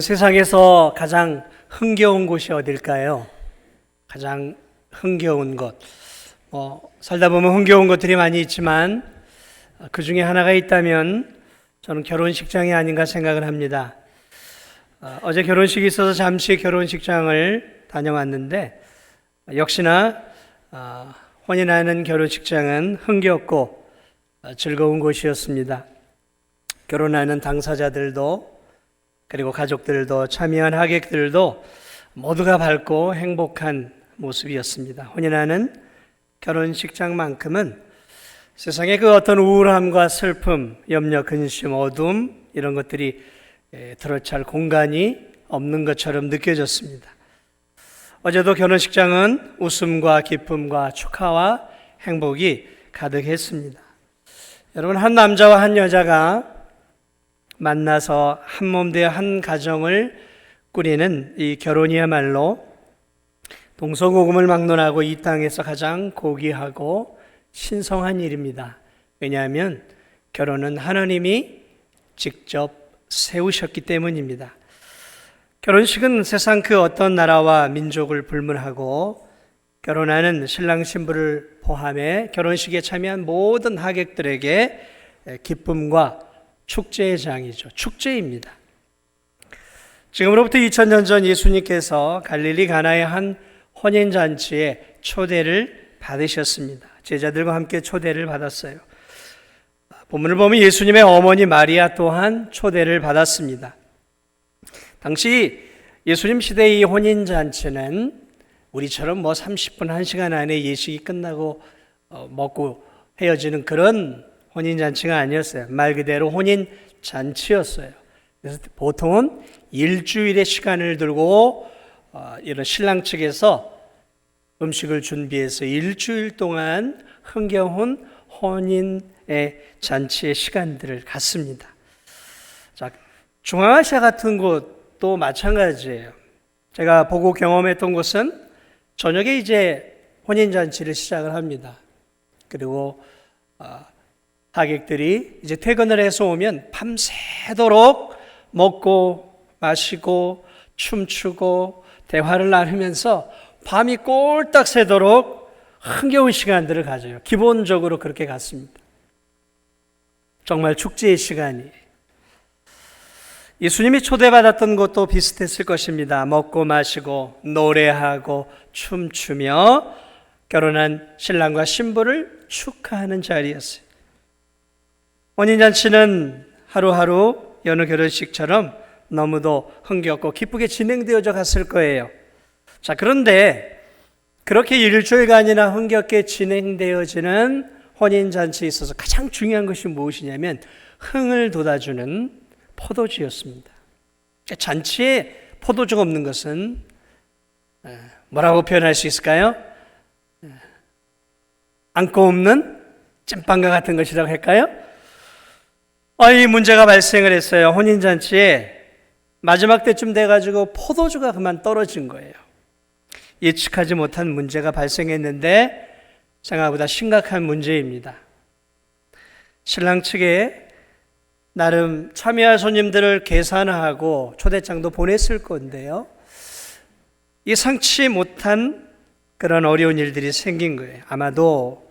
세상에서 가장 흥겨운 곳이 어딜까요? 가장 흥겨운 곳. 살다 보면 흥겨운 것들이 많이 있지만 그 중에 하나가 있다면 저는 결혼식장이 아닌가 생각을 합니다. 어제 결혼식이 있어서 잠시 결혼식장을 다녀왔는데 역시나 혼인하는 결혼식장은 흥겹고 즐거운 곳이었습니다. 결혼하는 당사자들도 그리고 가족들도 참여한 하객들도 모두가 밝고 행복한 모습이었습니다. 혼인하는 결혼식장만큼은 세상의 그 어떤 우울함과 슬픔, 염려, 근심, 어둠 이런 것들이 들어찰 공간이 없는 것처럼 느껴졌습니다. 어제도 결혼식장은 웃음과 기쁨과 축하와 행복이 가득했습니다. 여러분, 한 남자와 한 여자가 만나서 한 몸 되어 한 가정을 꾸리는 이 결혼이야말로 동서고금을 막론하고 이 땅에서 가장 고귀하고 신성한 일입니다. 왜냐하면 결혼은 하나님이 직접 세우셨기 때문입니다. 결혼식은 세상 그 어떤 나라와 민족을 불문하고 결혼하는 신랑 신부를 포함해 결혼식에 참여한 모든 하객들에게 기쁨과 축제의 장이죠. 축제입니다. 지금으로부터 2000년 전 예수님께서 갈릴리 가나의 한 혼인잔치에 초대를 받으셨습니다. 제자들과 함께 초대를 받았어요. 본문을 보면 예수님의 어머니 마리아 또한 초대를 받았습니다. 당시 예수님 시대의 이 혼인잔치는 우리처럼 30분, 1시간 안에 예식이 끝나고 먹고 헤어지는 그런 혼인잔치가 아니었어요. 말 그대로 혼인잔치였어요. 그래서 보통은 일주일의 시간을 들고 이런 신랑 측에서 음식을 준비해서 일주일 동안 흥겨운 혼인의 잔치의 시간들을 갖습니다. 자, 중앙아시아 같은 곳도 마찬가지예요. 제가 보고 경험했던 곳은 저녁에 이제 혼인잔치를 시작을 합니다. 그리고 하객들이 이제 퇴근을 해서 오면 밤새도록 먹고 마시고 춤추고 대화를 나누면서 밤이 꼴딱 새도록 흥겨운 시간들을 가져요. 기본적으로 그렇게 갔습니다. 정말 축제의 시간이. 예수님이 초대받았던 곳도 비슷했을 것입니다. 먹고 마시고 노래하고 춤추며 결혼한 신랑과 신부를 축하하는 자리였어요. 혼인잔치는 하루하루 여느 결혼식처럼 너무도 흥겹고 기쁘게 진행되어져 갔을 거예요. 자, 그런데 그렇게 일주일간이나 흥겹게 진행되어지는 혼인잔치에 있어서 가장 중요한 것이 무엇이냐면 흥을 돋아주는 포도주였습니다. 잔치에 포도주가 없는 것은 뭐라고 표현할 수 있을까요? 안고 없는 찐빵과 같은 것이라고 할까요? 이 문제가 발생을 했어요. 혼인잔치에 마지막 때쯤 돼가지고 포도주가 그만 떨어진 거예요. 예측하지 못한 문제가 발생했는데 생각보다 심각한 문제입니다. 신랑 측에 나름 참여할 손님들을 계산하고 초대장도 보냈을 건데요. 예상치 못한 그런 어려운 일들이 생긴 거예요. 아마도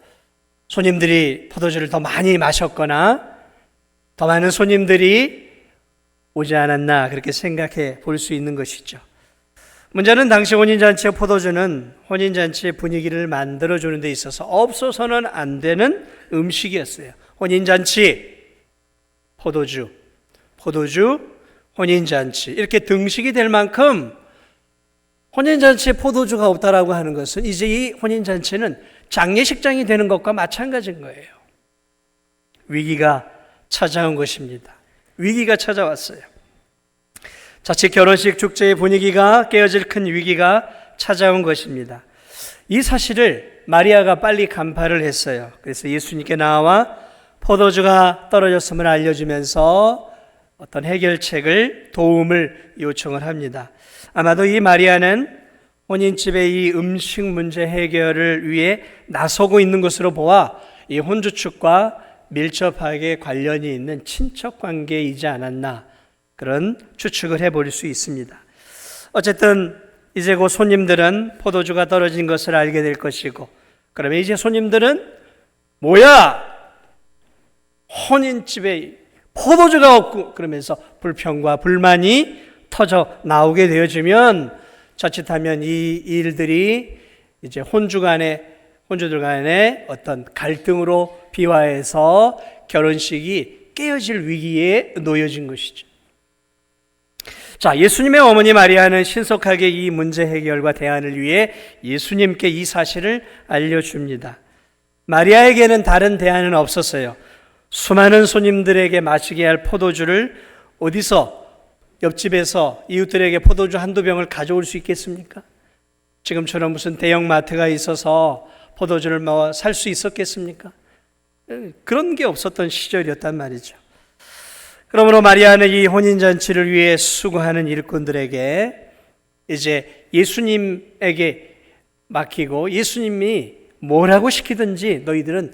손님들이 포도주를 더 많이 마셨거나 더 많은 손님들이 오지 않았나 그렇게 생각해 볼 수 있는 것이죠. 문제는 당시 혼인잔치의 포도주는 혼인잔치의 분위기를 만들어주는 데 있어서 없어서는 안 되는 음식이었어요. 혼인잔치, 포도주, 혼인잔치 이렇게 등식이 될 만큼 혼인잔치에 포도주가 없다라고 하는 것은 이제 이 혼인잔치는 장례식장이 되는 것과 마찬가지인 거예요. 위기가 찾아온 것입니다. 위기가 찾아왔어요. 자칫 결혼식 축제의 분위기가 깨어질 큰 위기가 찾아온 것입니다. 이 사실을 마리아가 빨리 간파를 했어요. 그래서 예수님께 나와 포도주가 떨어졌음을 알려주면서 어떤 해결책을 도움을 요청을 합니다. 아마도 이 마리아는 혼인집의 이 음식 문제 해결을 위해 나서고 있는 것으로 보아 이 혼주 측과 밀접하게 관련이 있는 친척 관계이지 않았나 그런 추측을 해볼 수 있습니다. 어쨌든 이제 곧 손님들은 포도주가 떨어진 것을 알게 될 것이고, 그러면 이제 손님들은 뭐야? 혼인집에 포도주가 없고, 그러면서 불평과 불만이 터져 나오게 되어지면 자칫하면 이 일들이 이제 혼주들 간의 어떤 갈등으로 비화해서 결혼식이 깨어질 위기에 놓여진 것이죠. 자, 예수님의 어머니 마리아는 신속하게 이 문제 해결과 대안을 위해 예수님께 이 사실을 알려줍니다. 마리아에게는 다른 대안은 없었어요. 수많은 손님들에게 마시게 할 포도주를 어디서 옆집에서 이웃들에게 포도주 한두 병을 가져올 수 있겠습니까? 지금처럼 무슨 대형 마트가 있어서 포도주를 살 수 있었겠습니까? 그런 게 없었던 시절이었단 말이죠. 그러므로 마리아는 이 혼인잔치를 위해 수고하는 일꾼들에게 이제 예수님에게 맡기고, 예수님이 뭐라고 시키든지 너희들은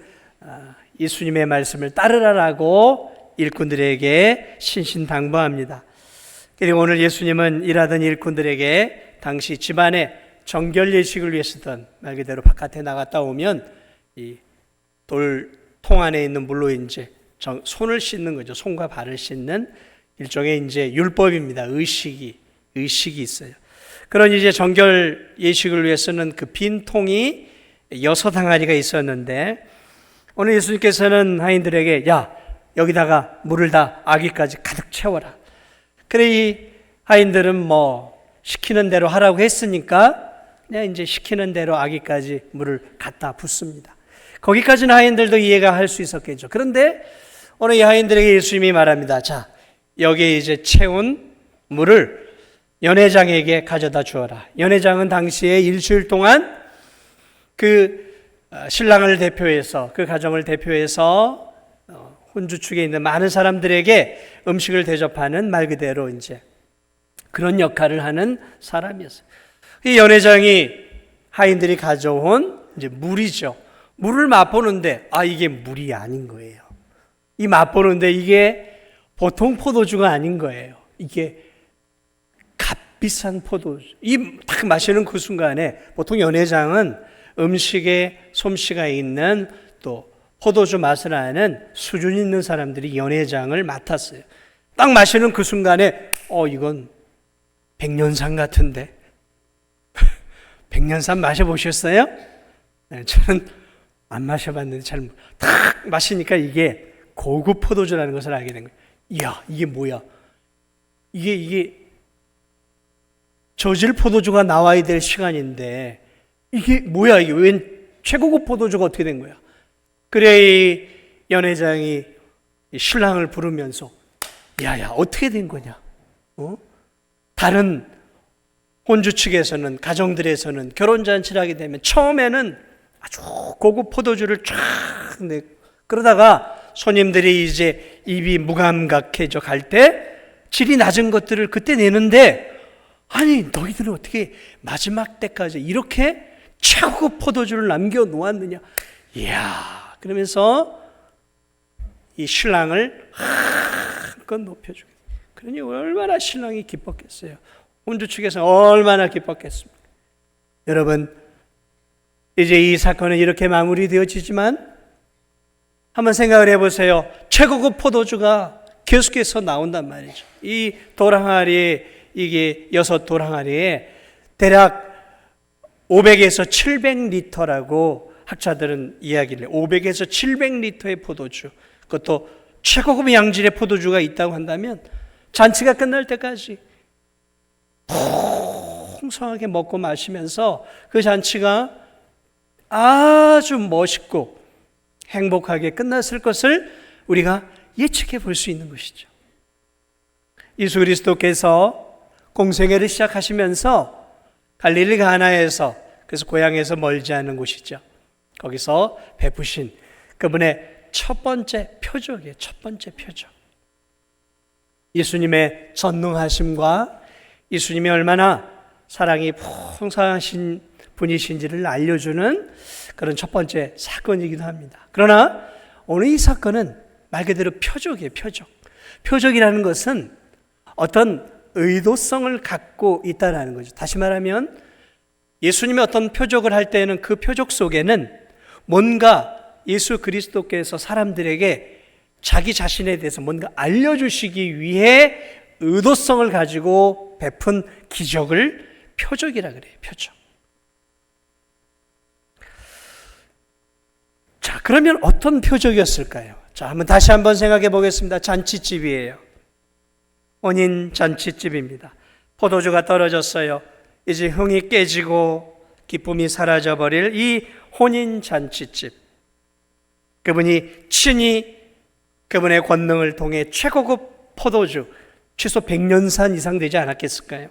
예수님의 말씀을 따르라라고 일꾼들에게 신신당부합니다. 그리고 오늘 예수님은 일하던 일꾼들에게 당시 집안의 정결 예식을 위해서 쓰던, 말 그대로 바깥에 나갔다 오면 이 돌통 안에 있는 물로 이제 손을 씻는 거죠. 손과 발을 씻는 일종의 이제 율법입니다. 의식이 있어요. 그런 이제 정결 예식을 위해서는 그 빈 통이 6항아리가 있었는데, 오늘 예수님께서는 하인들에게 야, 여기다가 물을 다 아기까지 가득 채워라. 그래, 이 하인들은 뭐 시키는 대로 하라고 했으니까 그냥 이제 시키는 대로 아기까지 물을 갖다 붓습니다. 거기까지는 하인들도 이해가 할 수 있었겠죠. 그런데 오늘 이 하인들에게 예수님이 말합니다. 자, 여기에 이제 채운 물을 연회장에게 가져다 주어라. 연회장은 당시에 일주일 동안 그 신랑을 대표해서, 그 가정을 대표해서 혼주 측에 있는 많은 사람들에게 음식을 대접하는, 말 그대로 이제 그런 역할을 하는 사람이었어요. 이 연회장이 하인들이 가져온 이제 물이죠. 물을 맛보는데 이게 물이 아닌 거예요. 이 맛보는데 이게 보통 포도주가 아닌 거예요. 이게 값비싼 포도주. 이 딱 마시는 그 순간에 보통 연회장은 음식에 솜씨가 있는, 또 포도주 맛을 아는 수준 있는 사람들이 연회장을 맡았어요. 딱 마시는 그 순간에 이건 백년산 같은데. 백년산 마셔보셨어요? 저는 안 마셔봤는데 딱 마시니까 이게 고급 포도주라는 것을 알게 된 거예요. 이야, 이게 뭐야? 이게 저질 포도주가 나와야 될 시간인데 이게 뭐야? 이게 웬 최고급 포도주가 어떻게 된 거야? 그래, 이 연회장이 신랑을 부르면서 야야, 어떻게 된 거냐? 다른 혼주 측에서는, 가정들에서는 결혼잔치를 하게 되면 처음에는 아주 고급 포도주를 쫙 내, 그러다가 손님들이 이제 입이 무감각해져 갈 때 질이 낮은 것들을 그때 내는데, 아니 너희들은 어떻게 마지막 때까지 이렇게 최고급 포도주를 남겨 놓았느냐? 이야, 그러면서 이 신랑을 한껏 높여주게. 그러니 얼마나 신랑이 기뻤겠어요. 혼주 측에서 얼마나 기뻤겠습니까? 여러분, 이제 이 사건은 이렇게 마무리되어지지만 한번 생각을 해보세요. 최고급 포도주가 계속해서 나온단 말이죠. 이 돌항아리에, 이게 6돌항아리에 대략 500에서 700리터라고 학자들은 이야기를 해요. 500에서 700리터의 포도주, 그것도 최고급 양질의 포도주가 있다고 한다면 잔치가 끝날 때까지 풍성하게 먹고 마시면서 그 잔치가 아주 멋있고 행복하게 끝났을 것을 우리가 예측해 볼 수 있는 것이죠. 예수 그리스도께서 공생애를 시작하시면서 갈릴리 가나에서, 그래서 고향에서 멀지 않은 곳이죠. 거기서 베푸신 그분의 첫 번째 표적이에요. 첫 번째 표적. 예수님의 전능하심과 예수님이 얼마나 사랑이 풍성하신 분이신지를 알려주는 그런 첫 번째 사건이기도 합니다. 그러나 오늘 이 사건은 말 그대로 표적이에요. 표적. 표적이라는 것은 어떤 의도성을 갖고 있다는 거죠. 다시 말하면 예수님이 어떤 표적을 할 때에는 그 표적 속에는 뭔가 예수 그리스도께서 사람들에게 자기 자신에 대해서 뭔가 알려주시기 위해 의도성을 가지고 베푼 기적을 표적이라 그래요. 표적. 자, 그러면 어떤 표적이었을까요? 자, 다시 한번 생각해 보겠습니다. 잔치집이에요. 혼인 잔치집입니다. 포도주가 떨어졌어요. 이제 흥이 깨지고 기쁨이 사라져버릴 이 혼인 잔치집. 그분이 친히 그분의 권능을 통해 최고급 포도주, 최소 100년산 이상 되지 않았겠을까요?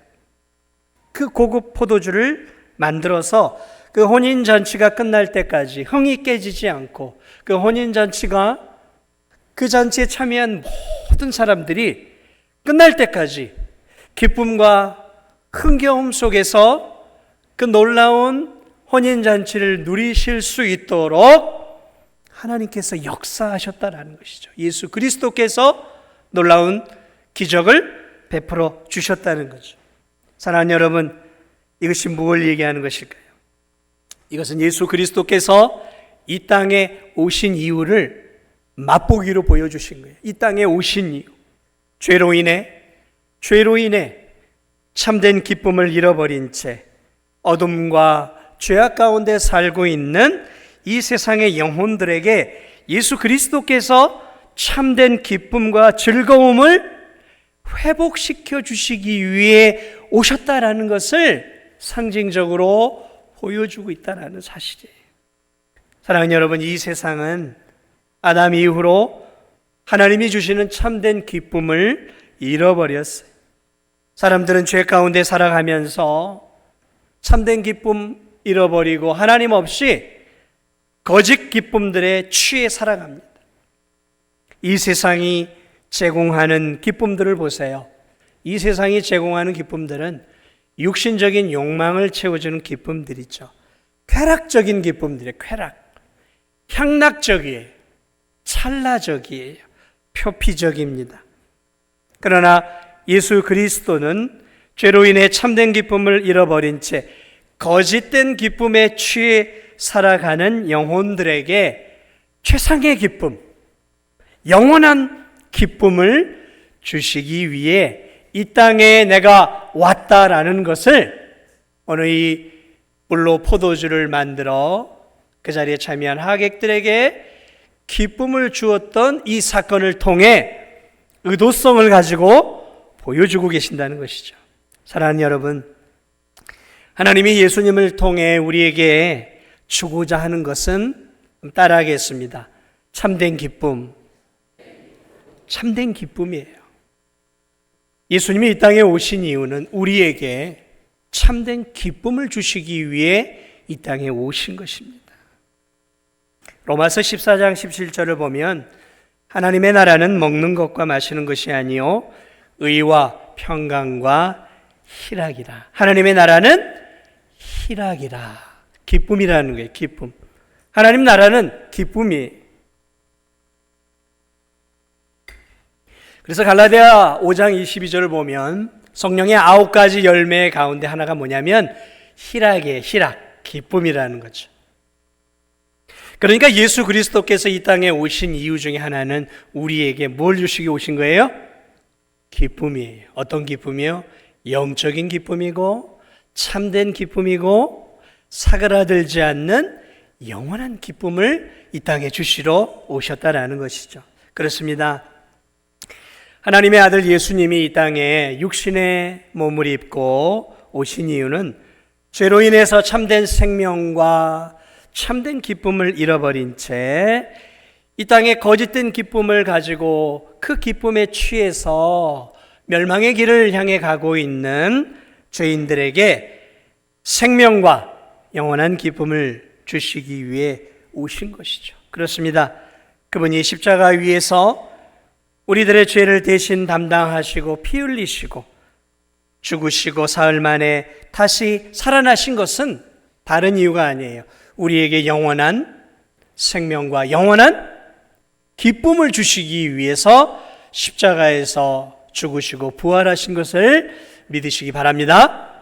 그 고급 포도주를 만들어서 그 혼인잔치가 끝날 때까지 흥이 깨지지 않고 그 혼인잔치가 그 잔치에 참여한 모든 사람들이 끝날 때까지 기쁨과 흥겨움 속에서 그 놀라운 혼인잔치를 누리실 수 있도록 하나님께서 역사하셨다라는 것이죠. 예수 그리스도께서 놀라운 기적을 베풀어 주셨다는 거죠. 사랑하는 여러분, 이것이 뭘 얘기하는 것일까요? 이것은 예수 그리스도께서 이 땅에 오신 이유를 맛보기로 보여주신 거예요. 이 땅에 오신 이유. 죄로 인해 참된 기쁨을 잃어버린 채 어둠과 죄악 가운데 살고 있는 이 세상의 영혼들에게 예수 그리스도께서 참된 기쁨과 즐거움을 회복시켜 주시기 위해 오셨다라는 것을 상징적으로 보여주고 있다는 사실이에요. 사랑하는 여러분, 이 세상은 아담 이후로 하나님이 주시는 참된 기쁨을 잃어버렸어요. 사람들은 죄 가운데 살아가면서 참된 기쁨 잃어버리고 하나님 없이 거짓 기쁨들에 취해 살아갑니다. 이 세상이 제공하는 기쁨들을 보세요. 이 세상이 제공하는 기쁨들은 육신적인 욕망을 채워주는 기쁨들이죠. 쾌락적인 기쁨들이에요. 향락적이에요. 찰나적이에요. 표피적입니다. 그러나 예수 그리스도는 죄로 인해 참된 기쁨을 잃어버린 채 거짓된 기쁨에 취해 살아가는 영혼들에게 최상의 기쁨, 영원한 기쁨을 주시기 위해 이 땅에 내가 왔다라는 것을 오늘 이 물로 포도주를 만들어 그 자리에 참여한 하객들에게 기쁨을 주었던 이 사건을 통해 의도성을 가지고 보여주고 계신다는 것이죠. 사랑하는 여러분, 하나님이 예수님을 통해 우리에게 주고자 하는 것은 따라하겠습니다. 참된 기쁨, 참된 기쁨이에요. 예수님이 이 땅에 오신 이유는 우리에게 참된 기쁨을 주시기 위해 이 땅에 오신 것입니다. 로마서 14장 17절을 보면 하나님의 나라는 먹는 것과 마시는 것이 아니요 의와 평강과 희락이라. 하나님의 나라는 희락이라. 기쁨이라는 거예요. 기쁨. 하나님 나라는 기쁨이에요. 그래서 갈라디아 5장 22절을 보면 성령의 9가지 열매 가운데 하나가 뭐냐면 희락이에요. 희락, 기쁨이라는 거죠. 그러니까 예수 그리스도께서 이 땅에 오신 이유 중에 하나는 우리에게 뭘 주시기 오신 거예요? 기쁨이에요. 어떤 기쁨이요? 영적인 기쁨이고 참된 기쁨이고 사그라들지 않는 영원한 기쁨을 이 땅에 주시러 오셨다라는 것이죠. 그렇습니다. 하나님의 아들 예수님이 이 땅에 육신의 몸을 입고 오신 이유는 죄로 인해서 참된 생명과 참된 기쁨을 잃어버린 채 이 땅에 거짓된 기쁨을 가지고 그 기쁨에 취해서 멸망의 길을 향해 가고 있는 죄인들에게 생명과 영원한 기쁨을 주시기 위해 오신 것이죠. 그렇습니다. 그분이 십자가 위에서 우리들의 죄를 대신 담당하시고 피 흘리시고 죽으시고 사흘 만에 다시 살아나신 것은 다른 이유가 아니에요. 우리에게 영원한 생명과 영원한 기쁨을 주시기 위해서 십자가에서 죽으시고 부활하신 것을 믿으시기 바랍니다.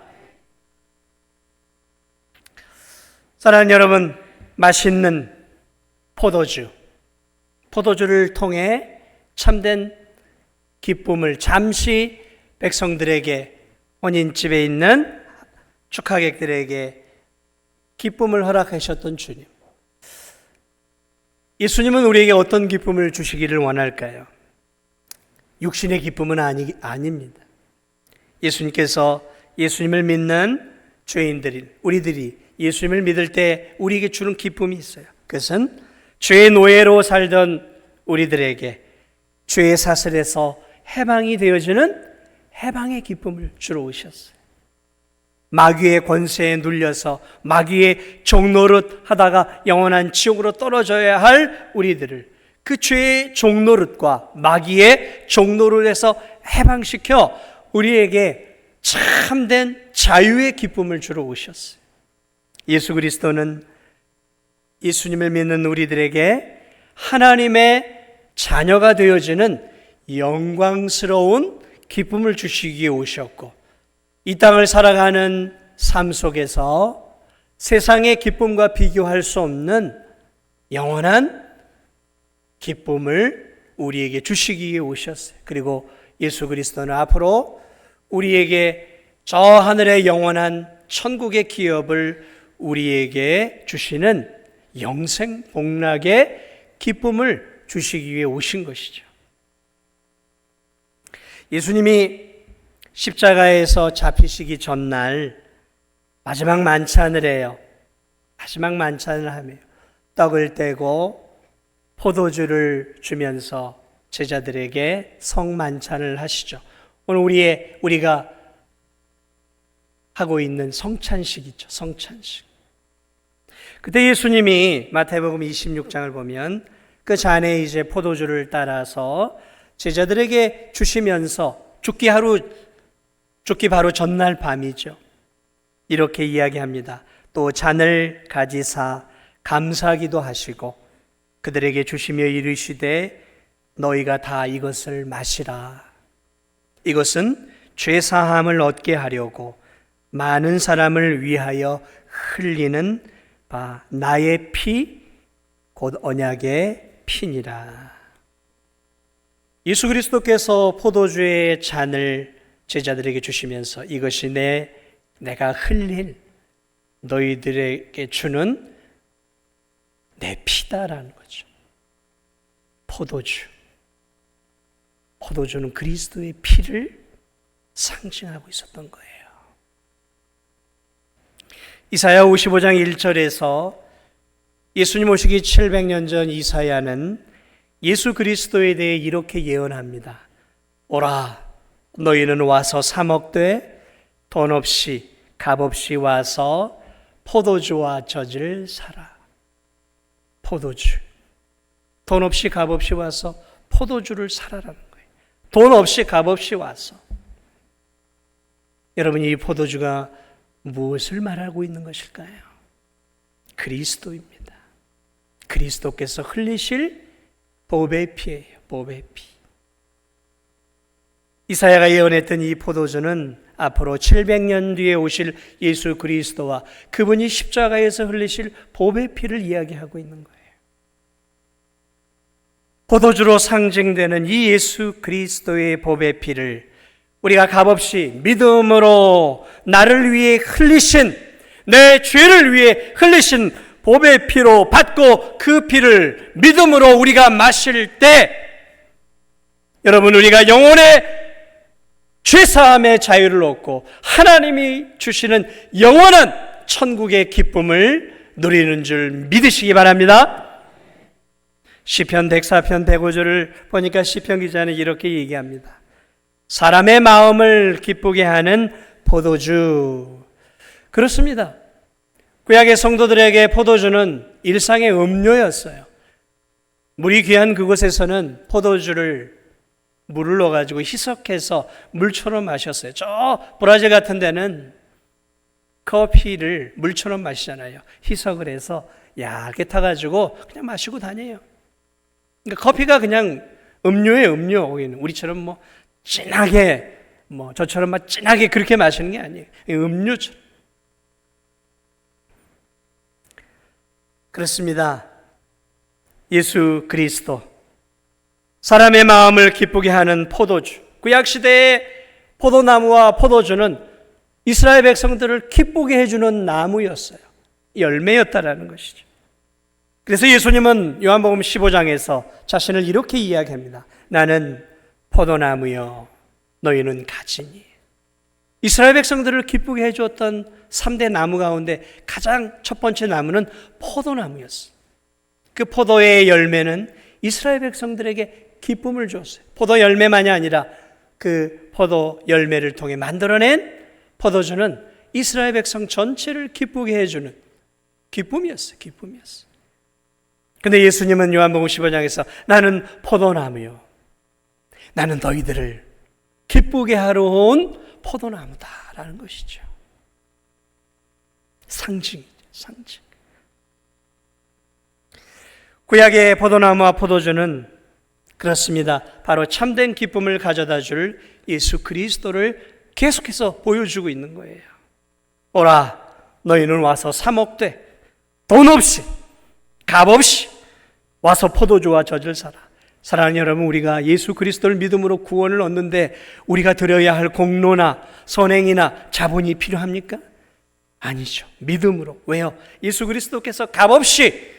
사랑하는 여러분, 맛있는 포도주를 통해 참된 기쁨을 잠시 백성들에게, 혼인집에 있는 축하객들에게 기쁨을 허락하셨던 주님. 예수님은 우리에게 어떤 기쁨을 주시기를 원할까요? 육신의 기쁨은 아닙니다. 예수님께서 예수님을 믿는 죄인들인 우리들이 예수님을 믿을 때 우리에게 주는 기쁨이 있어요. 그것은 죄의 노예로 살던 우리들에게 죄의 사슬에서 해방이 되어지는 해방의 기쁨을 주러 오셨어요. 마귀의 권세에 눌려서 마귀의 종노릇 하다가 영원한 지옥으로 떨어져야 할 우리들을 그 죄의 종노릇과 마귀의 종노릇에서 해방시켜 우리에게 참된 자유의 기쁨을 주러 오셨어요. 예수 그리스도는 예수님을 믿는 우리들에게 하나님의 자녀가 되어지는 영광스러운 기쁨을 주시기 위해 오셨고, 이 땅을 살아가는 삶 속에서 세상의 기쁨과 비교할 수 없는 영원한 기쁨을 우리에게 주시기 위해 오셨어요. 그리고 예수 그리스도는 앞으로 우리에게 저 하늘의 영원한 천국의 기업을 우리에게 주시는 영생 복락의 기쁨을 주시기 위해 오신 것이죠. 예수님이 십자가에서 잡히시기 전날 마지막 만찬을 해요. 마지막 만찬을 하며 떡을 떼고 포도주를 주면서 제자들에게 성만찬을 하시죠. 오늘 우리가 하고 있는 성찬식이죠. 성찬식. 그때 예수님이 마태복음 26장을 보면 그 잔에 이제 포도주를 따라서 제자들에게 주시면서 죽기 바로 전날 밤이죠. 이렇게 이야기합니다. 또 잔을 가지사 감사기도 하시고 그들에게 주시며 이르시되 너희가 다 이것을 마시라. 이것은 죄사함을 얻게 하려고 많은 사람을 위하여 흘리는 바 나의 피 곧 언약의 피니라. 예수 그리스도께서 포도주의 잔을 제자들에게 주시면서 이것이 내가 흘릴 너희들에게 주는 내 피다라는 거죠. 포도주는 그리스도의 피를 상징하고 있었던 거예요. 이사야 55장 1절에서 예수님 오시기 700년 전 이사야는 예수 그리스도에 대해 이렇게 예언합니다. 오라, 너희는 와서 사 먹되 돈 없이 값 없이 와서 포도주와 젖을 사라. 포도주. 돈 없이 값 없이 와서 포도주를 사라라는 거예요. 돈 없이 값 없이 와서. 여러분, 이 포도주가 무엇을 말하고 있는 것일까요? 그리스도입니다. 그리스도께서 흘리실 보배의 피예요. 보배의 피. 이사야가 예언했던 이 포도주는 앞으로 700년 뒤에 오실 예수 그리스도와 그분이 십자가에서 흘리실 보배의 피를 이야기하고 있는 거예요. 포도주로 상징되는 이 예수 그리스도의 보배의 피를 우리가 값없이 믿음으로 나를 위해 흘리신, 내 죄를 위해 흘리신 보배의 피로 받고 그 피를 믿음으로 우리가 마실 때, 여러분, 우리가 영혼의 죄사함의 자유를 얻고 하나님이 주시는 영원한 천국의 기쁨을 누리는 줄 믿으시기 바랍니다. 시편 104편 105절을 보니까 시편 기자는 이렇게 얘기합니다. 사람의 마음을 기쁘게 하는 포도주. 그렇습니다. 구약의 성도들에게 포도주는 일상의 음료였어요. 물이 귀한 그곳에서는 물을 넣어가지고 희석해서 물처럼 마셨어요. 저 브라질 같은 데는 커피를 물처럼 마시잖아요. 희석을 해서 얇게 타가지고 그냥 마시고 다녀요. 그러니까 커피가 그냥 음료예요, 음료. 우리처럼 진하게 저처럼 막 진하게 그렇게 마시는 게 아니에요. 음료처럼. 그렇습니다. 예수 그리스도, 사람의 마음을 기쁘게 하는 포도주. 구약 시대의 포도나무와 포도주는 이스라엘 백성들을 기쁘게 해주는 나무였어요. 열매였다라는 것이죠. 그래서 예수님은 요한복음 15장에서 자신을 이렇게 이야기합니다. 나는 포도나무여, 너희는 가지니. 이스라엘 백성들을 기쁘게 해주었던 3대 나무 가운데 가장 첫 번째 나무는 포도나무였어요. 그 포도의 열매는 이스라엘 백성들에게 기쁨을 줬어요. 포도 열매만이 아니라 그 포도 열매를 통해 만들어낸 포도주는 이스라엘 백성 전체를 기쁘게 해주는 기쁨이었어요. 기쁨이었어요. 근데 예수님은 요한복음 15장에서 나는 포도나무요, 나는 너희들을 기쁘게 하러 온 포도나무다라는 것이죠. 상징이죠. 상징. 구약의 포도나무와 포도주는 그렇습니다. 바로 참된 기쁨을 가져다 줄 예수 그리스도를 계속해서 보여주고 있는 거예요. 오라, 너희는 와서 사 먹되 돈 없이 값 없이 와서 포도주와 젖을 사라. 사랑하는 여러분, 우리가 예수 그리스도를 믿음으로 구원을 얻는데 우리가 드려야 할 공로나 선행이나 자본이 필요합니까? 아니죠. 믿음으로. 왜요? 예수 그리스도께서 값없이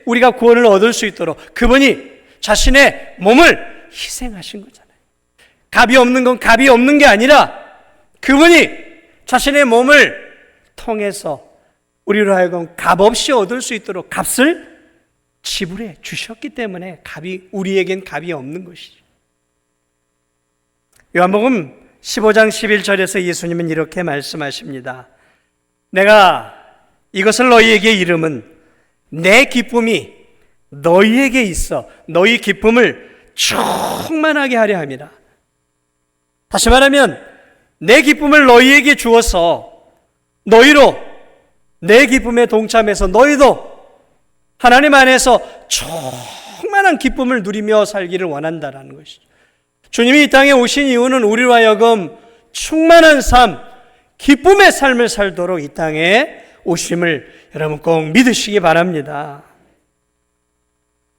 우리가 구원을 얻을 수 있도록 그분이 자신의 몸을 희생하신 거잖아요. 값이 없는 건 값이 없는 게 아니라 그분이 자신의 몸을 통해서 우리로 하여금 값없이 얻을 수 있도록 값을 지불해 주셨기 때문에 우리에겐 값이 없는 것이죠. 요한복음 15장 11절에서 예수님은 이렇게 말씀하십니다. 내가 이것을 너희에게 이름은 내 기쁨이 너희에게 있어 너희 기쁨을 충만하게 하려 함이라. 다시 말하면 내 기쁨을 너희에게 주어서 너희로 내 기쁨에 동참해서 너희도 하나님 안에서 충만한 기쁨을 누리며 살기를 원한다라는 것이죠. 주님이 이 땅에 오신 이유는 우리로 하여금 충만한 삶, 기쁨의 삶을 살도록 이 땅에 오심을 여러분 꼭 믿으시기 바랍니다.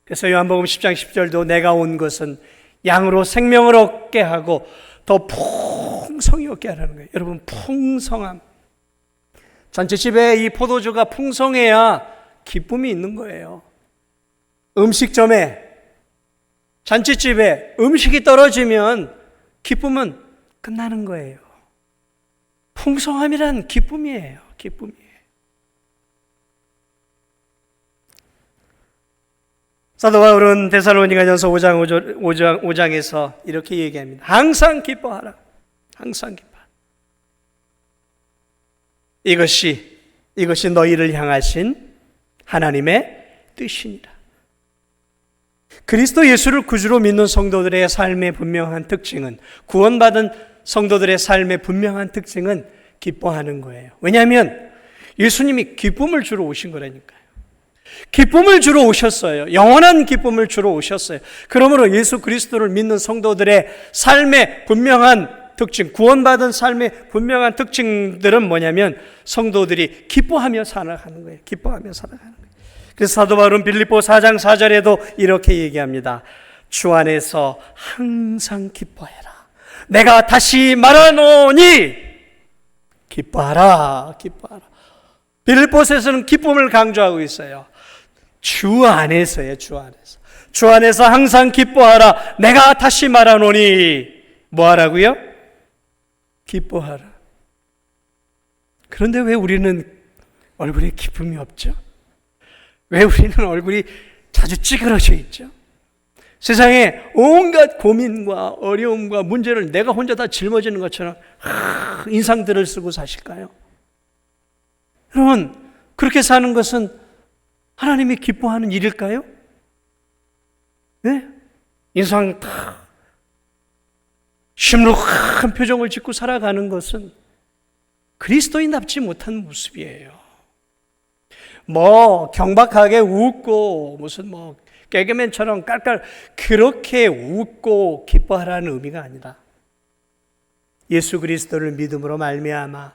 그래서 요한복음 10장 10절도 내가 온 것은 양으로 생명을 얻게 하고 더 풍성히 얻게 하라는 거예요. 여러분, 풍성함. 잔치집에 이 포도주가 풍성해야 기쁨이 있는 거예요. 음식점에, 잔치집에 음식이 떨어지면 기쁨은 끝나는 거예요. 풍성함이란 기쁨이에요. 기쁨이에요. 사도 바울은 데살로니가전서 5장에서 이렇게 얘기합니다. 항상 기뻐하라. 항상 기뻐하라. 이것이 너희를 향하신 하나님의 뜻이니라. 그리스도 예수를 구주로 믿는 성도들의 삶의 분명한 특징은, 구원받은 성도들의 삶의 분명한 특징은 기뻐하는 거예요. 왜냐하면 예수님이 기쁨을 주러 오신 거라니까요. 기쁨을 주러 오셨어요. 영원한 기쁨을 주러 오셨어요. 그러므로 예수 그리스도를 믿는 성도들의 삶의 분명한 특징, 구원받은 삶의 분명한 특징들은 뭐냐면 성도들이 기뻐하며 살아가는 거예요. 기뻐하며 살아가는 거예요. 그래서 사도 바울은 빌립보 4장 4절에도 이렇게 얘기합니다. 주 안에서 항상 기뻐해라. 내가 다시 말하노니 기뻐하라. 기뻐하라. 빌립보서에서는 기쁨을 강조하고 있어요. 주 안에서예요. 주 안에서. 주 안에서 항상 기뻐하라. 내가 다시 말하노니 뭐 하라고요? 기뻐하라. 그런데 왜 우리는 얼굴에 기쁨이 없죠? 왜 우리는 얼굴이 자주 찌그러져 있죠? 세상에 온갖 고민과 어려움과 문제를 내가 혼자 다 짊어지는 것처럼 인상들을 쓰고 사실까요? 여러분, 그렇게 사는 것은 하나님이 기뻐하는 일일까요? 네? 인상 다 심록한 표정을 짓고 살아가는 것은 그리스도인답지 못한 모습이에요. 뭐 경박하게 웃고 무슨 개그맨처럼 깔깔 그렇게 웃고 기뻐하라는 의미가 아니라 예수 그리스도를 믿음으로 말미암아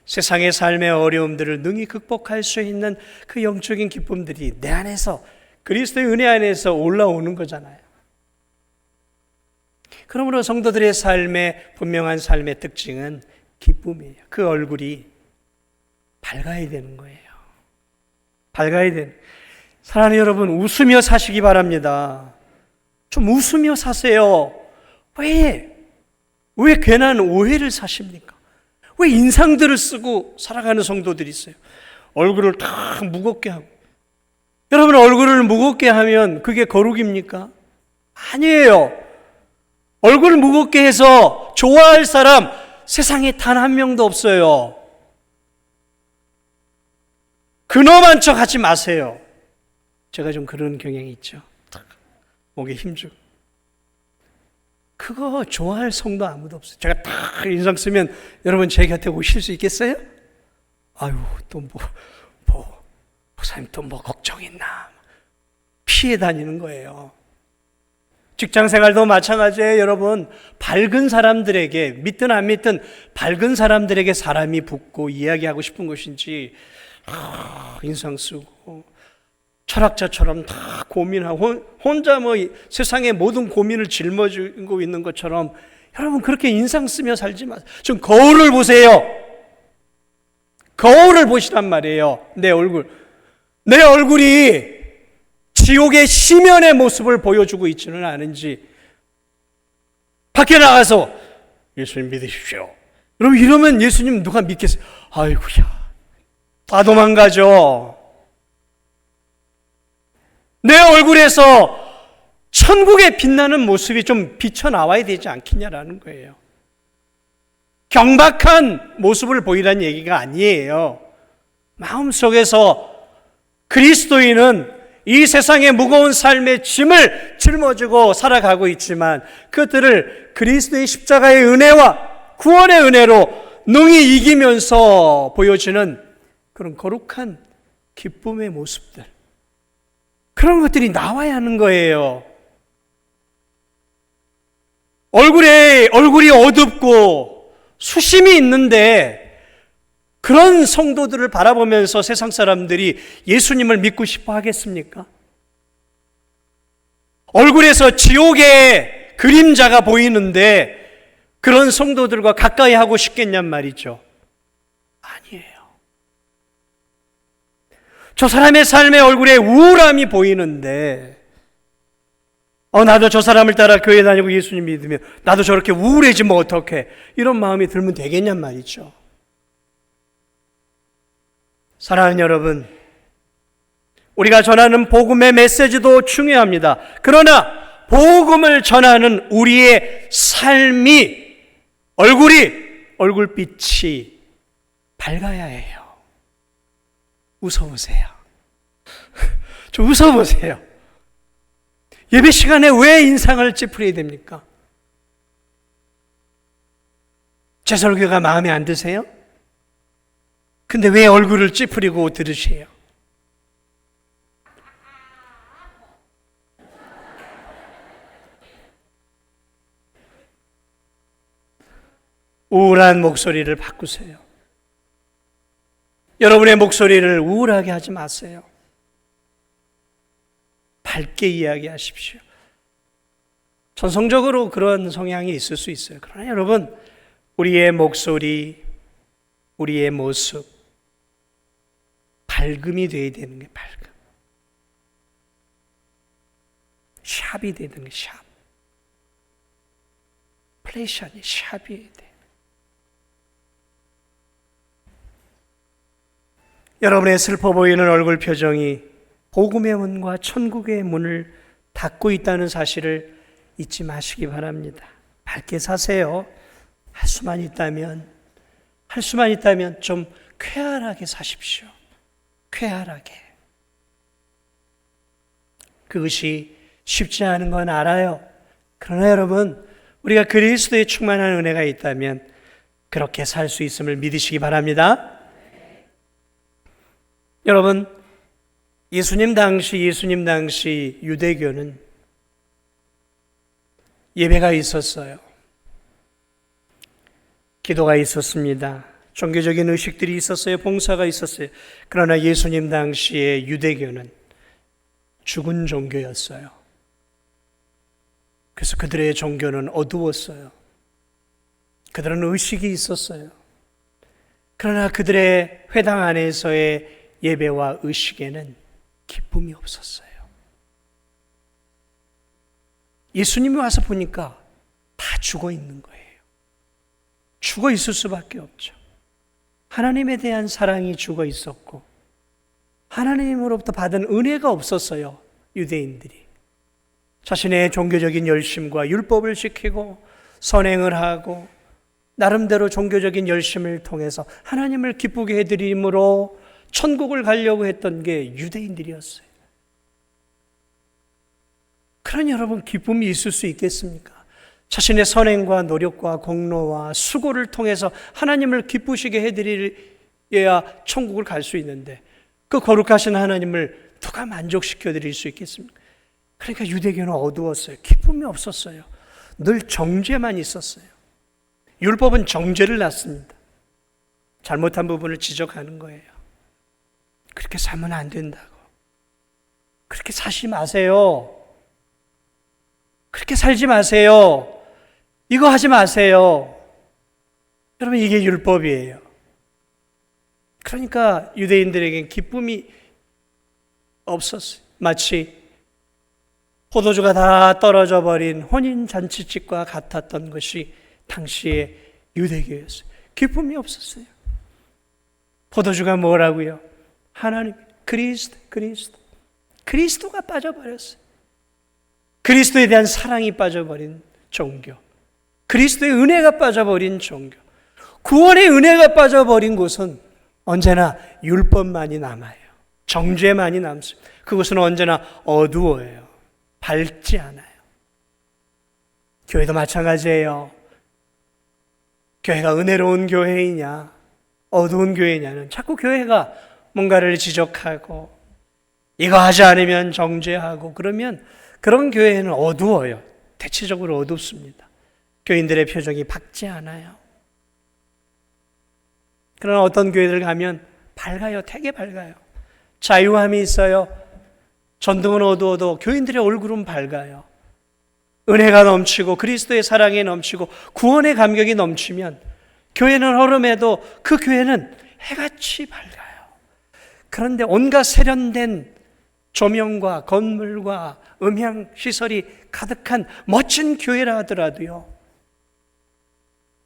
세상의 삶의 어려움들을 능히 극복할 수 있는 그 영적인 기쁨들이 내 안에서 그리스도의 은혜 안에서 올라오는 거잖아요. 그러므로 성도들의 삶의 분명한 삶의 특징은 기쁨이에요. 그 얼굴이 밝아야 되는 거예요. 밝아야 되는. 사랑하는 여러분, 웃으며 사시기 바랍니다. 좀 웃으며 사세요. 왜 괜한 오해를 사십니까? 왜 인상들을 쓰고 살아가는 성도들이 있어요? 얼굴을 다 무겁게 하고. 여러분, 얼굴을 무겁게 하면 그게 거룩입니까? 아니에요. 얼굴을 무겁게 해서 좋아할 사람 세상에 단 한 명도 없어요. 근엄한 척 하지 마세요. 제가 좀 그런 경향이 있죠. 목에 힘주고. 그거 좋아할 성도 아무도 없어요. 제가 딱 인상 쓰면 여러분 제 곁에 오실 수 있겠어요? 아유, 또 목사님 또 뭐 걱정 있나? 피해 다니는 거예요. 직장 생활도 마찬가지예요, 여러분. 밝은 사람들에게, 믿든 안 믿든 밝은 사람들에게 사람이 붙고 이야기하고 싶은 것인지, 인상 쓰고, 철학자처럼 다 고민하고, 혼자 뭐 세상의 모든 고민을 짊어지고 있는 것처럼, 여러분 그렇게 인상 쓰며 살지 마세요. 좀 거울을 보세요. 거울을 보시란 말이에요. 내 얼굴이 지옥의 심연의 모습을 보여주고 있지는 않은지. 밖에 나가서 예수님 믿으십시오. 여러분 이러면 예수님 누가 믿겠어요? 아이고야, 다 도망가죠. 내 얼굴에서 천국에 빛나는 모습이 좀 비쳐나와야 되지 않겠냐라는 거예요. 경박한 모습을 보이라는 얘기가 아니에요. 마음속에서 그리스도인은 이 세상의 무거운 삶의 짐을 짊어지고 살아가고 있지만 그들을 그리스도의 십자가의 은혜와 구원의 은혜로 능히 이기면서 보여지는 그런 거룩한 기쁨의 모습들, 그런 것들이 나와야 하는 거예요. 얼굴이 어둡고 수심이 있는데 그런 성도들을 바라보면서 세상 사람들이 예수님을 믿고 싶어 하겠습니까? 얼굴에서 지옥의 그림자가 보이는데 그런 성도들과 가까이 하고 싶겠냔 말이죠. 아니에요. 저 사람의 삶의 얼굴에 우울함이 보이는데 나도 저 사람을 따라 교회 다니고 예수님 믿으면 나도 저렇게 우울해지면 어떡해, 이런 마음이 들면 되겠냔 말이죠. 사랑하는 여러분, 우리가 전하는 복음의 메시지도 중요합니다. 그러나 복음을 전하는 우리의 삶이, 얼굴빛이 밝아야 해요. 웃어보세요. 좀 웃어보세요. 예배 시간에 왜 인상을 찌푸려야 됩니까? 제 설교가 마음에 안 드세요? 근데 왜 얼굴을 찌푸리고 들으세요? 우울한 목소리를 바꾸세요. 여러분의 목소리를 우울하게 하지 마세요. 밝게 이야기하십시오. 전성적으로 그런 성향이 있을 수 있어요. 그러나 여러분, 우리의 목소리, 우리의 모습, 밝음이 되어야 되는 게 밝음. 샵이 되야 되는 게 샵. 플레이션이 샵이어야 돼. 여러분의 슬퍼 보이는 얼굴 표정이 복음의 문과 천국의 문을 닫고 있다는 사실을 잊지 마시기 바랍니다. 밝게 사세요. 할 수만 있다면 좀 쾌활하게 사십시오. 쾌활하게. 그것이 쉽지 않은 건 알아요. 그러나 여러분, 우리가 그리스도의 충만한 은혜가 있다면 그렇게 살 수 있음을 믿으시기 바랍니다. 여러분, 예수님 당시 유대교는 예배가 있었어요. 기도가 있었습니다. 종교적인 의식들이 있었어요. 봉사가 있었어요. 그러나 예수님 당시의 유대교는 죽은 종교였어요. 그래서 그들의 종교는 어두웠어요. 그들은 의식이 있었어요. 그러나 그들의 회당 안에서의 예배와 의식에는 기쁨이 없었어요. 예수님이 와서 보니까 다 죽어 있는 거예요. 죽어 있을 수밖에 없죠. 하나님에 대한 사랑이 죽어 있었고 하나님으로부터 받은 은혜가 없었어요. 유대인들이 자신의 종교적인 열심과 율법을 지키고 선행을 하고 나름대로 종교적인 열심을 통해서 하나님을 기쁘게 해드림으로 천국을 가려고 했던 게 유대인들이었어요. 그러니 여러분, 기쁨이 있을 수 있겠습니까? 자신의 선행과 노력과 공로와 수고를 통해서 하나님을 기쁘시게 해드려야 천국을 갈 수 있는데 그 거룩하신 하나님을 누가 만족시켜 드릴 수 있겠습니까? 그러니까 유대교는 어두웠어요. 기쁨이 없었어요. 늘 정죄만 있었어요. 율법은 정죄를 낳습니다. 잘못한 부분을 지적하는 거예요. 그렇게 살면 안 된다고. 그렇게 사시 마세요. 그렇게 살지 마세요. 이거 하지 마세요. 여러분, 이게 율법이에요. 그러니까 유대인들에겐 기쁨이 없었어요. 마치 포도주가 다 떨어져 버린 혼인잔치집과 같았던 것이 당시의 유대교였어요. 기쁨이 없었어요. 포도주가 뭐라고요? 하나님, 그리스도가 빠져버렸어요. 그리스도에 대한 사랑이 빠져버린 종교, 그리스도의 은혜가 빠져버린 종교, 구원의 은혜가 빠져버린 곳은 언제나 율법만이 남아요. 정죄만이 남습니다. 그곳은 언제나 어두워요. 밝지 않아요. 교회도 마찬가지예요. 교회가 은혜로운 교회이냐 어두운 교회냐는 자꾸 교회가 뭔가를 지적하고 이거 하지 않으면 정죄하고 그러면 그런 교회는 어두워요. 대체적으로 어둡습니다. 교인들의 표정이 밝지 않아요. 그러나 어떤 교회들 가면 밝아요. 되게 밝아요. 자유함이 있어요. 전등은 어두워도 교인들의 얼굴은 밝아요. 은혜가 넘치고 그리스도의 사랑이 넘치고 구원의 감격이 넘치면 교회는 허름해도 그 교회는 해같이 밝아요. 그런데 온갖 세련된 조명과 건물과 음향 시설이 가득한 멋진 교회라 하더라도요,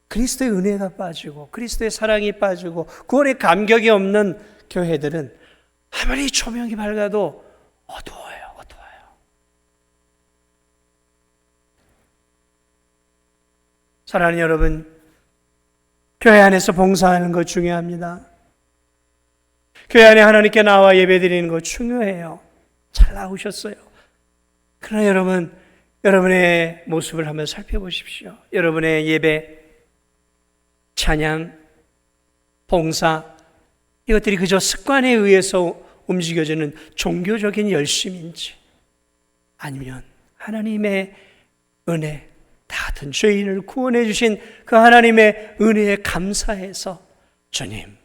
그리스도의 은혜가 빠지고 그리스도의 사랑이 빠지고 구원의 감격이 없는 교회들은 아무리 조명이 밝아도 어두워요. 사랑하는 여러분, 교회 안에서 봉사하는 것 중요합니다. 교회 안에 하나님께 나와 예배드리는 것 중요해요. 잘 나오셨어요. 그러나 여러분, 여러분의 모습을 한번 살펴보십시오. 여러분의 예배, 찬양, 봉사, 이것들이 그저 습관에 의해서 움직여지는 종교적인 열심인지 아니면 하나님의 은혜, 다 같은 죄인을 구원해 주신 그 하나님의 은혜에 감사해서 주님,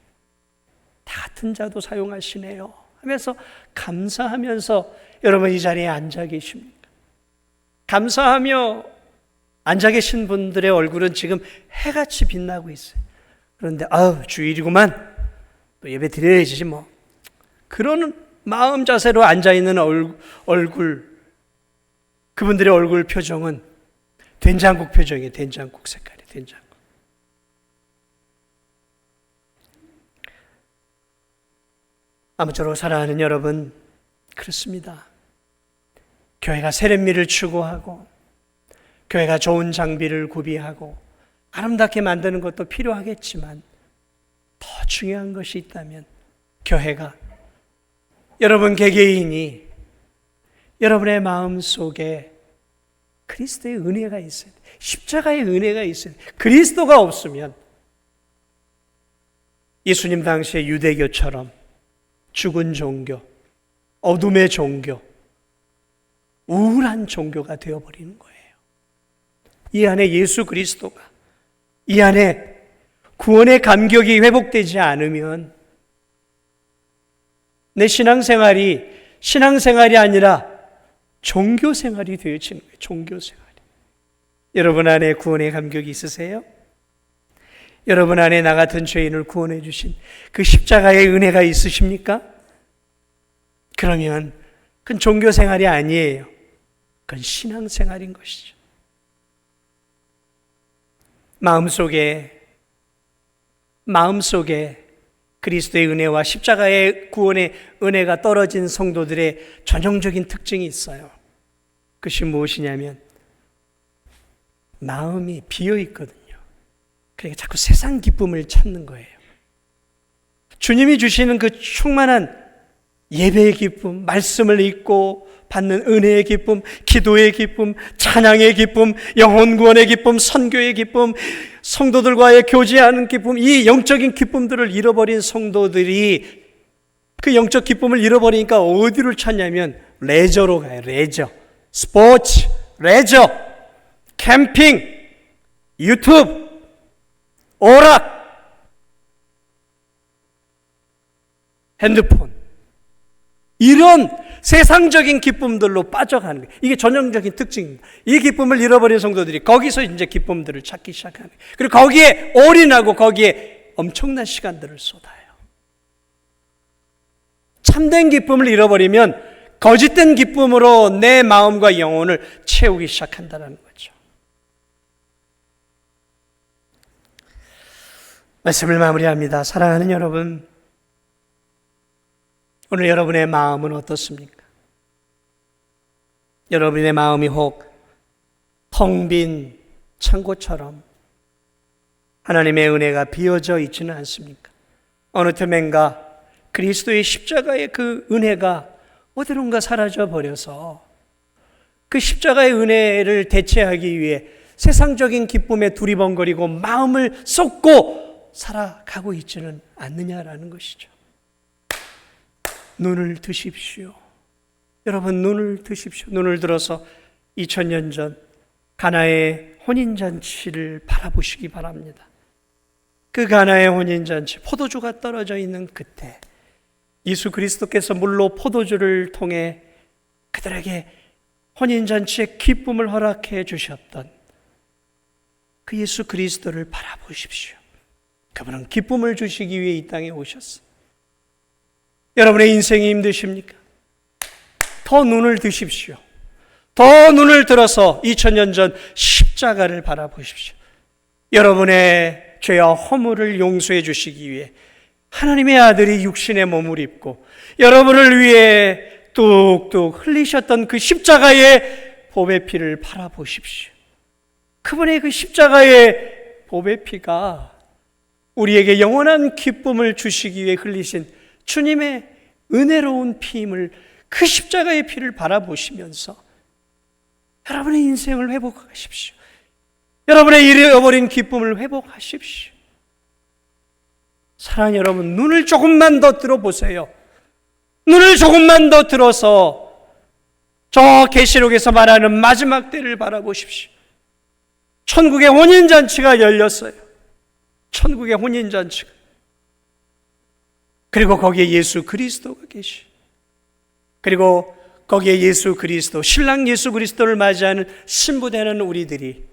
다 같은 자도 사용하시네요 하면서 감사하면서 여러분 이 자리에 앉아 계십니까? 감사하며 앉아 계신 분들의 얼굴은 지금 해같이 빛나고 있어요. 그런데 주일이구만, 또 예배 드려야지 뭐, 그런 마음 자세로 앉아있는 얼굴, 그분들의 얼굴 표정은 된장국 표정이에요. 된장국 색깔이 된장국. 아무쪼록 사랑하는 여러분, 그렇습니다. 교회가 세련미를 추구하고 교회가 좋은 장비를 구비하고 아름답게 만드는 것도 필요하겠지만 더 중요한 것이 있다면 교회가 여러분 개개인이 여러분의 마음 속에 그리스도의 은혜가 있어야 돼. 십자가의 은혜가 있어야 돼. 그리스도가 없으면 예수님 당시의 유대교처럼 죽은 종교, 어둠의 종교, 우울한 종교가 되어버리는 거예요. 이 안에 예수 그리스도가, 이 안에 구원의 감격이 회복되지 않으면 내 신앙생활이 아니라 종교생활이 되어지는 거예요. 종교생활이. 여러분 안에 구원의 감격이 있으세요? 여러분 안에 나 같은 죄인을 구원해 주신 그 십자가의 은혜가 있으십니까? 그러면 그건 종교생활이 아니에요. 그건 신앙생활인 것이죠. 마음속에 그리스도의 은혜와 십자가의 구원의 은혜가 떨어진 성도들의 전형적인 특징이 있어요. 그것이 무엇이냐면 마음이 비어 있거든요. 그러니까 자꾸 세상 기쁨을 찾는 거예요. 주님이 주시는 그 충만한 예배의 기쁨, 말씀을 읽고 받는 은혜의 기쁨, 기도의 기쁨, 찬양의 기쁨, 영혼 구원의 기쁨, 선교의 기쁨, 성도들과의 교제하는 기쁨, 이 영적인 기쁨들을 잃어버린 성도들이 그 영적 기쁨을 잃어버리니까 어디를 찾냐면 레저로 가요. 레저, 스포츠, 레저, 캠핑, 유튜브, 오락, 핸드폰, 이런 세상적인 기쁨들로 빠져가는 거예요. 이게 전형적인 특징입니다. 이 기쁨을 잃어버린 성도들이 거기서 이제 기쁨들을 찾기 시작하는 거예요. 그리고 거기에 올인하고 거기에 엄청난 시간들을 쏟아요. 참된 기쁨을 잃어버리면 거짓된 기쁨으로 내 마음과 영혼을 채우기 시작한다는 거죠. 말씀을 마무리합니다. 사랑하는 여러분, 오늘 여러분의 마음은 어떻습니까? 여러분의 마음이 혹 텅 빈 창고처럼 하나님의 은혜가 비어져 있지는 않습니까? 어느 틈엔가 그리스도의 십자가의 그 은혜가 어디론가 사라져 버려서 그 십자가의 은혜를 대체하기 위해 세상적인 기쁨에 두리번거리고 마음을 쏟고 살아가고 있지는 않느냐라는 것이죠. 눈을 드십시오. 여러분, 눈을 드십시오. 눈을 들어서 2000년 전 가나의 혼인잔치를 바라보시기 바랍니다. 그 가나의 혼인잔치, 포도주가 떨어져 있는 그때 예수 그리스도께서 물로 포도주를 통해 그들에게 혼인잔치의 기쁨을 허락해 주셨던 그 예수 그리스도를 바라보십시오. 그분은 기쁨을 주시기 위해 이 땅에 오셨습니다. 여러분의 인생이 힘드십니까? 더 눈을 드십시오. 더 눈을 들어서 2000년 전 십자가를 바라보십시오. 여러분의 죄와 허물을 용서해 주시기 위해 하나님의 아들이 육신의 몸을 입고 여러분을 위해 뚝뚝 흘리셨던 그 십자가의 보배 피를 바라보십시오. 그분의 그 십자가의 보배 피가 우리에게 영원한 기쁨을 주시기 위해 흘리신 주님의 은혜로운 피임을, 그 십자가의 피를 바라보시면서 여러분의 인생을 회복하십시오. 여러분의 잃어버린 기쁨을 회복하십시오. 사랑하는 여러분, 눈을 조금만 더 들어보세요. 눈을 조금만 더 들어서 저 계시록에서 말하는 마지막 때를 바라보십시오. 천국의 혼인잔치가 열렸어요. 천국의 혼인잔치가. 그리고 거기에 예수 그리스도가 계시. 그리고 거기에 예수 그리스도, 신랑 예수 그리스도를 맞이하는 신부되는 우리들이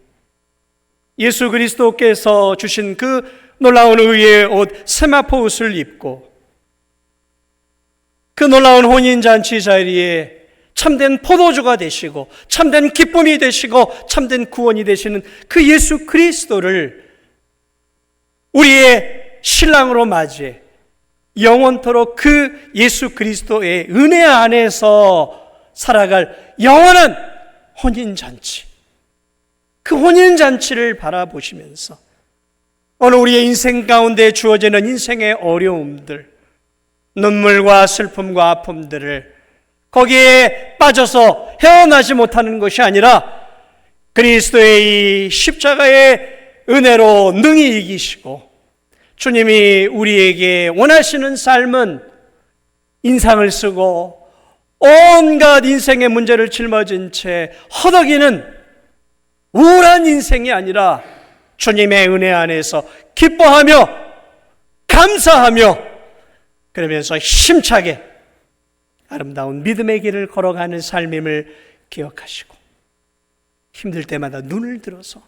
예수 그리스도께서 주신 그 놀라운 의의 옷, 세마포 옷을 입고 그 놀라운 혼인잔치 자리에 참된 포도주가 되시고 참된 기쁨이 되시고 참된 구원이 되시는 그 예수 그리스도를 우리의 신랑으로 맞이해 영원토록 그 예수 그리스도의 은혜 안에서 살아갈 영원한 혼인잔치, 그 혼인잔치를 바라보시면서 오늘 우리의 인생 가운데 주어지는 인생의 어려움들, 눈물과 슬픔과 아픔들을 거기에 빠져서 헤어나지 못하는 것이 아니라 그리스도의 이 십자가의 은혜로 능히 이기시고 주님이 우리에게 원하시는 삶은 인상을 쓰고 온갖 인생의 문제를 짊어진 채 허덕이는 우울한 인생이 아니라 주님의 은혜 안에서 기뻐하며 감사하며 그러면서 힘차게 아름다운 믿음의 길을 걸어가는 삶임을 기억하시고 힘들 때마다 눈을 들어서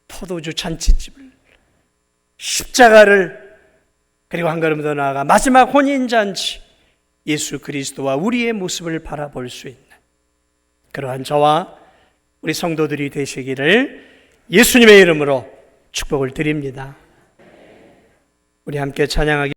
포도주 잔치집을, 십자가를, 그리고 한 걸음 더 나아가 마지막 혼인잔치, 예수 그리스도와 우리의 모습을 바라볼 수 있는 그러한 저와 우리 성도들이 되시기를 예수님의 이름으로 축복을 드립니다. 우리 함께 찬양하기